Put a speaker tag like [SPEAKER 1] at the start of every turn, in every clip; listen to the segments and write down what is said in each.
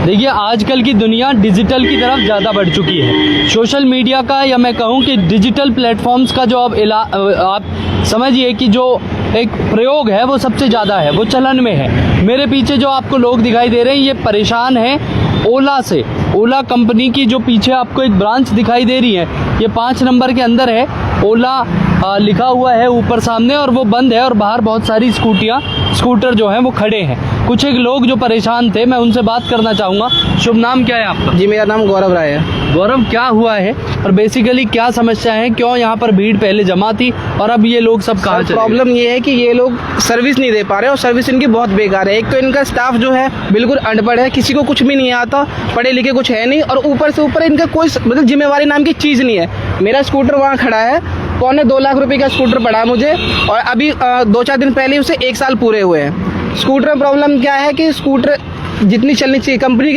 [SPEAKER 1] देखिए, आजकल की दुनिया डिजिटल की तरफ ज़्यादा बढ़ चुकी है। सोशल मीडिया का, या मैं कहूँ कि डिजिटल प्लेटफॉर्म्स का जो आप समझिए कि जो एक प्रयोग है वो सबसे ज़्यादा है, वो चलन में है। मेरे पीछे जो आपको लोग दिखाई दे रहे हैं, ये परेशान हैं ओला से। ओला कंपनी की जो पीछे आपको एक ब्रांच दिखाई दे रही है, ये 5 नंबर के अंदर है। ओला लिखा हुआ है ऊपर सामने, और वो बंद है, और बाहर बहुत सारी स्कूटर जो हैं वो खड़े हैं। कुछ एक लोग जो परेशान थे, मैं उनसे बात करना चाहूँगा। शुभ नाम क्या है आपका?
[SPEAKER 2] जी, मेरा नाम गौरव राय है।
[SPEAKER 1] गौरव, क्या हुआ है और बेसिकली क्या समस्या है? क्यों यहाँ पर भीड़ पहले जमा थी और अब ये लोग सब कहाँ चले?
[SPEAKER 2] प्रॉब्लम ये है कि ये लोग सर्विस नहीं दे पा रहे, और सर्विस इनकी बहुत बेकार है। एक तो इनका स्टाफ जो है बिल्कुल अनपढ़ है, किसी को कुछ भी नहीं आता, पढ़े लिखे कुछ है नहीं, और ऊपर से ऊपर इनका कोई मतलब जिम्मेवारी नाम की चीज़ नहीं है। मेरा स्कूटर वहाँ खड़ा है, 2.25 लाख रुपए का स्कूटर पड़ा है मुझे, और अभी 2-4 दिन पहले उसे 1 साल पूरे हुए हैं। स्कूटर में प्रॉब्लम क्या है कि स्कूटर जितनी चलनी चाहिए, कंपनी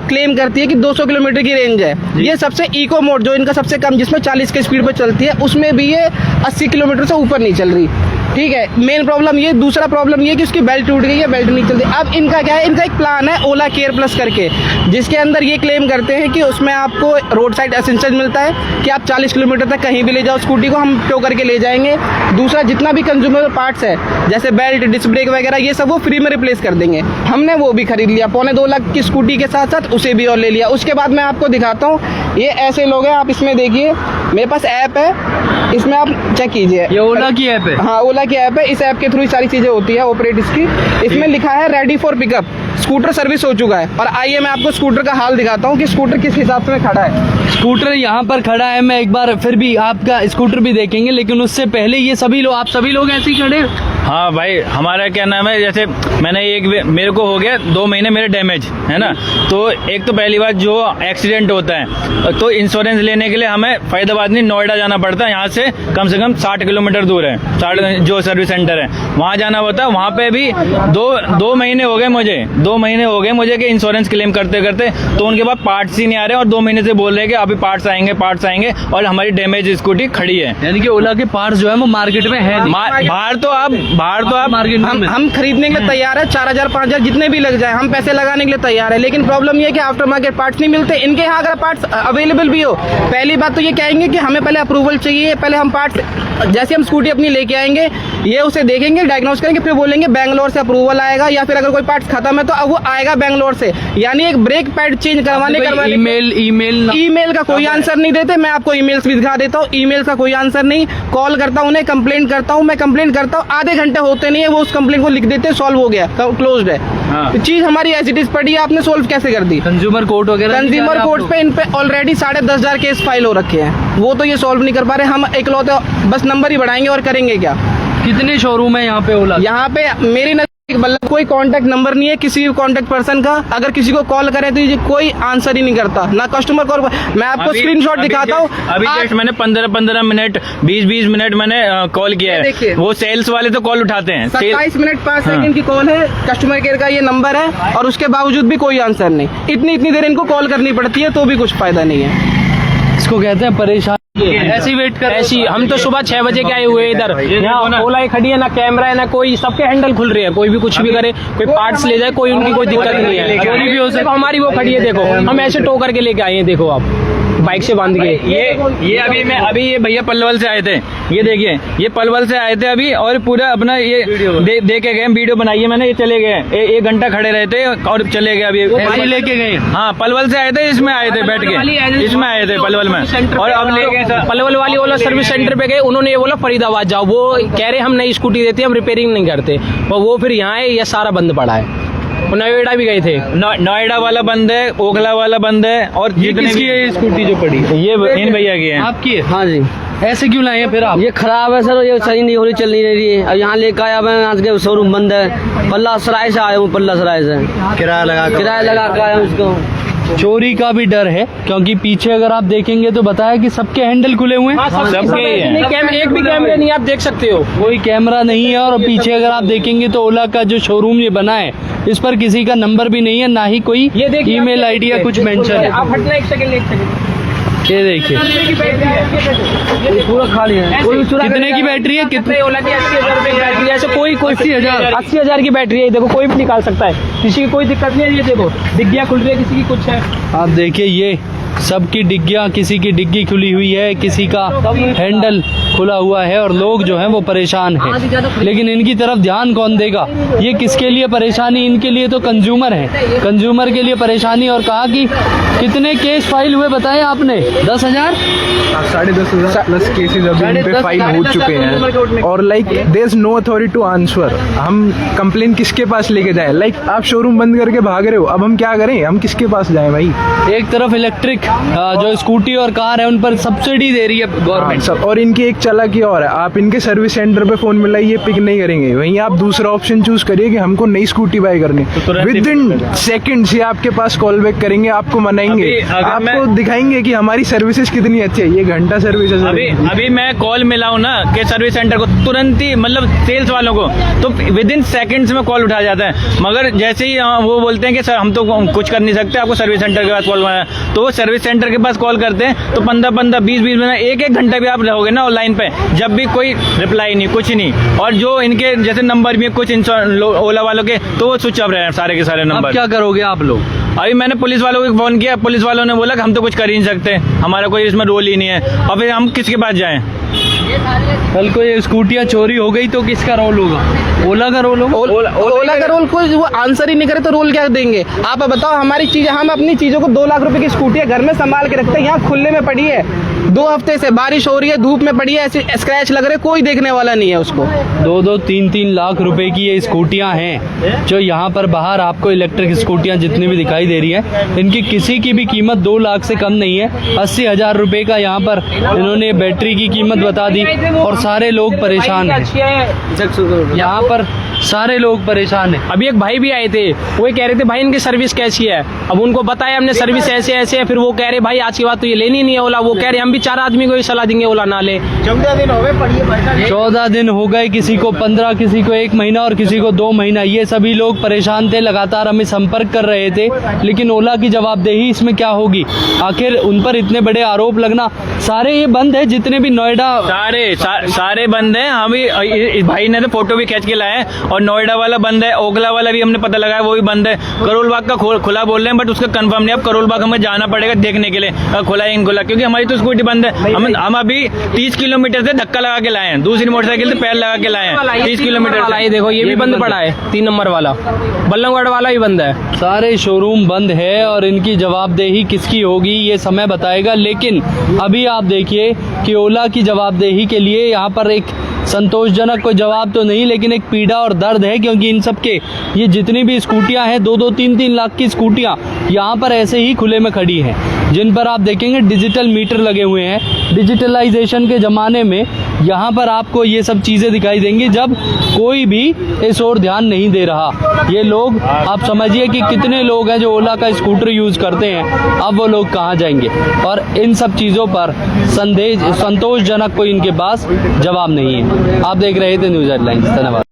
[SPEAKER 2] क्लेम करती है कि 200 किलोमीटर की रेंज है। ये सबसे इको मोड जो इनका सबसे कम, जिसमें 40 की स्पीड पर चलती है, उसमें भी ये 80 किलोमीटर से ऊपर नहीं चल रही। ठीक है, मेन प्रॉब्लम ये। दूसरा प्रॉब्लम ये कि उसकी बेल्ट टूट गई है, बेल्ट नहीं चलती। अब इनका क्या है, इनका एक प्लान है ओला केयर प्लस करके, जिसके अंदर ये क्लेम करते हैं कि उसमें आपको रोड साइड असिस्टेंस मिलता है कि आप 40 किलोमीटर तक कहीं भी ले जाओ स्कूटी को, हम टो करके ले जाएंगे। दूसरा, जितना भी कंज्यूमेबल पार्ट्स है जैसे बेल्ट, डिस्क ब्रेक वगैरह, ये सब वो फ्री में रिप्लेस कर देंगे। हमने वो भी खरीद लिया, 2.25 लाख की स्कूटी के साथ साथ उसे भी और ले लिया। उसके बाद मैं आपको दिखाता हूँ, ये ऐसे लोग हैं। आप इसमें देखिए, मेरे पास ऐप है, इसमें आप चेक कीजिए।
[SPEAKER 1] ये ओला की ऐप है?
[SPEAKER 2] हाँ, ओला की ऐप है। इस ऐप के थ्रू सारी चीजें होती है ऑपरेट इसकी। इसमें लिखा है ready for pickup, scooter service हो चुका है। और आइए मैं आपको स्कूटर का हाल दिखाता हूँ कि स्कूटर किस हिसाब से खड़ा है।
[SPEAKER 1] स्कूटर यहाँ पर खड़ा है, मैं एक बार फिर भी आपका स्कूटर भी देखेंगे, लेकिन उससे पहले ये सभी लोग, आप सभी लोग ऐसे ही खड़े हैं?
[SPEAKER 3] हाँ भाई, हमारा क्या नाम है, जैसे मेरे को हो गया 2 महीने मेरे डैमेज है ना। तो एक तो पहली बात, जो एक्सीडेंट होता है तो इंश्योरेंस लेने के लिए हमें फरीदाबाद नहीं, नोएडा जाना पड़ता है। यहाँ से कम 60 किलोमीटर दूर है, 60 जो सर्विस सेंटर है वहाँ जाना होता है। वहाँ पे भी दो महीने हो गए मुझे कि इंश्योरेंस क्लेम करते करते, तो उनके पास पार्ट्स ही नहीं आ रहे, और 2 महीने से बोल रहे हैं कि अभी पार्ट्स आएंगे, और हमारी डैमेज स्कूटी खड़ी है।
[SPEAKER 1] यानी कि ओला के पार्ट्स जो है वो मार्केट में है।
[SPEAKER 3] बाहर तो आप
[SPEAKER 1] मार्केट में
[SPEAKER 2] हम खरीदने के लिए तैयार है, 4000 5000 जितने भी लग जाए, हम पैसे लगाने के लिए तैयार है। लेकिन प्रॉब्लम ये है कि आफ्टर मार्केट पार्ट्स नहीं मिलते इनके यहाँ। अगर पार्ट्स अवेलेबल भी हो, पहली बात तो ये कहेंगे कि हमें पहले अप्रूवल चाहिए, पहले हम पार्ट्स, जैसे हम स्कूटी अपनी लेके आएंगे, ये उसे देखेंगे, डायग्नोस करेंगे, फिर बोलेंगे बैंगलोर से अप्रूवल आएगा, या फिर अगर कोई पार्ट्स खत्म है तो अब वो आएगा बैंगलोर से। यानी एक ब्रेक पैड चेंज करवाने ईमेल का कोई आंसर नहीं देते। मैं आपको ईमेल्स भी दिखा देता हूँ, ईमेल का कोई आंसर नहीं। कॉल करता हूँ उन्हें, कंप्लेंट करता हूँ, मैं कंप्लेंट करता हूँ, आधे घंटे होते नहीं है, वो उस कंप्लेंट को लिख देते हैं, सॉल्व हो गया, क्लोज्ड है। तो चीज हमारी एज इट इज पड़ी है, आपने सोल्व कैसे कर दी?
[SPEAKER 1] कंज्यूमर कोर्ट वगैरह,
[SPEAKER 2] कंज्यूमर कोर्ट पे इन पे ऑलरेडी 10,500 केस फाइल हो रखे हैं, वो तो ये सॉल्व नहीं कर पा रहे। हम इकलौते बस नंबर ही बढ़ाएंगे और करेंगे क्या?
[SPEAKER 1] कितने शोरूम है यहाँ पे ओला?
[SPEAKER 2] यहाँ पे मेरी मतलब कोई कांटेक्ट नंबर नहीं है किसी भी कांटेक्ट पर्सन का। अगर किसी को कॉल करे तो ये कोई आंसर ही नहीं करता, ना कस्टमर कॉल। मैं आपको स्क्रीनशॉट दिखाता हूँ।
[SPEAKER 3] अभी जस्ट मैंने 15 मिनट 20 मिनट मैंने कॉल किया है। वो सेल्स वाले तो कॉल उठाते हैं।
[SPEAKER 2] 27 मिनट 5 सेकंड की कॉल है, कस्टमर केयर का ये नंबर है, और उसके बावजूद भी कोई आंसर नहीं। इतनी देर इनको कॉल करनी पड़ती है तो भी कुछ फायदा नहीं है।
[SPEAKER 1] इसको कहते हैं परेशान। ऐसी वेट कर,
[SPEAKER 4] ऐसी हम तो सुबह 6 बजे के आए हुए इधर। यहाँ ओला खड़ी है, ना कैमरा है, ना कोई, सबके हैंडल खुल रहे हैं। कोई भी कुछ भी करे, कोई पार्ट्स ले जाए, कोई उनकी कोई दिक्कत नहीं है। चोरी भी हो सकती है। हमारी वो खड़ी है, देखो, हम ऐसे टो करके लेके आए हैं, देखो आप, बाइक से बांध के।
[SPEAKER 3] ये अभी ये भैया पलवल से आए थे, ये देखिए, ये पलवल से आए थे अभी, और पूरा अपना ये दे के गए, वीडियो बनाई है मैंने। ये चले गए, 1 घंटा खड़े रहे थे और चले गए। अभी
[SPEAKER 1] लेके गए।
[SPEAKER 3] हाँ, पलवल से आए थे, इसमें आए थे, बैठ के इसमें आए थे पलवल में, और अब ले गए।
[SPEAKER 4] पलवल वाली ओला सर्विस सेंटर पे गए, उन्होंने ये बोला फरीदाबाद जाओ। वो कह रहे हम नई स्कूटी देते हैं, हम रिपेयरिंग नहीं करते। और वो फिर यहाँ है, ये सारा बंद पड़ा है। नोएडा भी गए थे,
[SPEAKER 3] नोएडा वाला बंद है, ओखला वाला बंद है। और
[SPEAKER 1] जितने भी ये स्कूटी जो पड़ी,
[SPEAKER 3] ये इन भैया की है।
[SPEAKER 1] आपकी है?
[SPEAKER 2] हाँ जी।
[SPEAKER 1] ऐसे क्यों लाए हैं फिर आप?
[SPEAKER 2] ये खराब है सर, ये सही नहीं हो रही, चल नहीं रही है। अब यहाँ लेकर आया मैं, आज के शोरूम बंद है। पल्ला सराय से आया हूँ, पल्ला सराय से किराया लगा कर आया हूँ इसको।
[SPEAKER 1] चोरी का भी डर है, क्योंकि पीछे अगर आप देखेंगे तो बताया कि सबके हैंडल खुले हुए हैं।
[SPEAKER 4] सबके एक भी कैमरे नहीं, आप देख सकते हो,
[SPEAKER 1] कोई कैमरा नहीं है। और पीछे अगर आप देखेंगे तो ओला का जो शोरूम ये बना है, इस पर किसी का नंबर भी नहीं है, ना ही कोई ईमेल आईडी या कुछ मेंशन है।
[SPEAKER 4] आप हटना, एक सेकंड।
[SPEAKER 1] ये देखिए
[SPEAKER 4] पूरा खाली है।
[SPEAKER 1] कितने की बैटरी है? कितने?
[SPEAKER 4] ओला की 80,000 रुपए की बैटरी है। ऐसे कोई
[SPEAKER 1] 80,000?
[SPEAKER 4] 80,000 की बैटरी है। देखो कोई भी निकाल सकता है, किसी की कोई दिक्कत नहीं है। ये देखो डिग्गियां खुल रही है, किसी की कुछ है।
[SPEAKER 1] आप देखिए ये सबकी डिग्गियां, किसी की डिग्गी खुली हुई है, किसी का हैंडल खुला हुआ है और लोग जो हैं वो परेशान हैं। लेकिन इनकी तरफ ध्यान कौन देगा? ये किसके लिए परेशानी? इनके लिए तो कंज्यूमर है, कंज्यूमर के लिए परेशानी। और कहा कि कितने केस फाइल हुए बताए आपने? 10,000?
[SPEAKER 5] 10,500 प्लस केसेस अभी इन पे फाइल हो चुके हैं और like there is no authority to answer. हम कंप्लेन किसके पास लेके जाएं? लाइक आप शोरूम बंद करके भाग रहे हो, अब हम क्या करें? हम किसके पास जाएं भाई?
[SPEAKER 1] एक तरफ इलेक्ट्रिक जो स्कूटी और कार है उन पर सब्सिडी दे रही है गवर्नमेंट,
[SPEAKER 5] और इनकी एक चालाकी और है, आप इनके सर्विस सेंटर पे फोन मिलाइए, पिक नहीं करेंगे। वहीं आप दूसरा ऑप्शन चूज करिए कि हमको नई स्कूटी बाय करनी, विद इन सेकंड्स ये आपके पास कॉल बैक करेंगे, आपको मनाएंगे, आपको दिखाएंगे कि हमारी सर्विसेज कितनी अच्छी है। ये घंटा सर्विस
[SPEAKER 3] अभी मैं कॉल मिलाऊं ना कि सर्विस सेंटर को, तुरंत ही मतलब सेल्स वालों को, तो विद इन सेकंड्स में कॉल उठा जाता है। मगर जैसे ही वो बोलते हैं कि सर हम तो कुछ कर नहीं सकते, आपको सर्विस सेंटर के पास कॉल करना है, तो वो सर्विस सेंटर के पास कॉल करते हैं। तो 15-15, 20-20 मिनट, एक घंटा भी आप रहोगे ना ऑनलाइन पे, जब भी कोई रिप्लाई नहीं, कुछ नहीं। और जो इनके जैसे नंबर भी कुछ ओला वालों के, तो वो स्विच ऑफ रहे हैं सारे के सारे नंबर।
[SPEAKER 1] अब क्या करोगे आप लोग?
[SPEAKER 3] अभी मैंने पुलिस वालों को फोन किया, पुलिस वालों ने बोला कि हम तो कुछ कर ही नहीं सकते, हमारा कोई इसमें रोल ही नहीं है। और फिर हम किसके पास जाएं?
[SPEAKER 1] कल को ये स्कूटियां चोरी हो गई तो किसका रोल होगा? ओला का रोल होगा?
[SPEAKER 2] ओला का रोल कोई वो आंसर ही नहीं करे तो रोल क्या देंगे? आप बताओ, हमारी चीजें, हम अपनी चीजों को 2 लाख रुपए की स्कूटी है घर में संभाल के रखते हैं, यहाँ खुले में पड़ी है, 2 हफ्ते से बारिश हो रही है, धूप में पड़ी है, ऐसे स्क्रैच लग रहे, कोई देखने वाला नहीं है उसको।
[SPEAKER 1] 2-2, 3-3 लाख रुपए की ये स्कूटियां हैं जो यहाँ पर बाहर आपको इलेक्ट्रिक स्कूटियां जितनी भी दिखाई दे रही है, इनकी किसी की भी कीमत 2 लाख से कम नहीं है। 80,000 रुपए का यहाँ पर इन्होंने बैटरी की कीमत बता दी और सारे लोग परेशान हैं। यहाँ पर सारे लोग परेशान हैं।
[SPEAKER 4] अभी एक भाई भी आए थे, वो कह रहे थे भाई इनकी सर्विस कैसी है। अब उनको बताया हमने सर्विस ऐसे ऐसे है, फिर वो कह रहे भाई आज की बात तो ये लेनी नहीं है ओला। वो कह रहे हम भी 4 आदमी को ही सलाह देंगे ओला ना ले।
[SPEAKER 2] 14 दिन हो गए पड़ी है,
[SPEAKER 1] 14 दिन हो गए, किसी को 15, किसी को 1 महीना और किसी को 2 महीना। ये सभी लोग परेशान थे, लगातार हमें संपर्क कर रहे थे, लेकिन ओला की जवाबदेही इसमें क्या होगी? आखिर उन पर इतने बड़े आरोप लगना, सारे ये बंद है जितने भी नोएडा,
[SPEAKER 3] सारे बंद हैं। हम भी इस भाई ने तो फोटो भी खींच के लाए हैं, और नोएडा वाला बंद है, ओखला वाला भी हमने पता लगाया वो भी बंद है। करोल बाग का खुला बोल रहे हैं, बट उसका कंफर्म नहीं। अब करोल बाग हमें जाना पड़ेगा देखने के लिए खुला है इन खुला, क्योंकि हमारी तो स्कूटी बंद है। हम अभी 30 किलोमीटर से धक्का लगा के लाए हैं, दूसरी मोटरसाइकिल से पैर लगा के लाए हैं 30 किलोमीटर।
[SPEAKER 4] ये देखो ये भी बंद पड़ा है, 3 नंबर वाला, बल्लभगढ़ वाला भी बंद है।
[SPEAKER 1] सारे शोरूम बंद है और इनकी जवाबदेही किसकी होगी ये समय बताएगा। लेकिन अभी आप देखिए कि ओला की जवाबदेही के लिए यहाँ पर एक संतोषजनक कोई जवाब तो नहीं, लेकिन एक पीड़ा और दर्द है, क्योंकि इन सब के ये जितनी भी स्कूटियां हैं 2-2, 3-3 लाख की स्कूटियां यहाँ पर ऐसे ही खुले में खड़ी हैं, जिन पर आप देखेंगे डिजिटल मीटर लगे हुए हैं। डिजिटलाइजेशन के ज़माने में यहाँ पर आपको ये सब चीज़ें दिखाई देंगी जब कोई भी इस ओर ध्यान नहीं दे रहा। ये लोग आप समझिए कि कितने लोग हैं जो ओला का स्कूटर यूज़ करते हैं, अब वो लोग कहाँ जाएंगे? और इन सब चीज़ों पर संतोषजनक कोई इनके पास जवाब नहीं है। आप देख रहे थे न्यूज़ हेडलाइंस। धन्यवाद।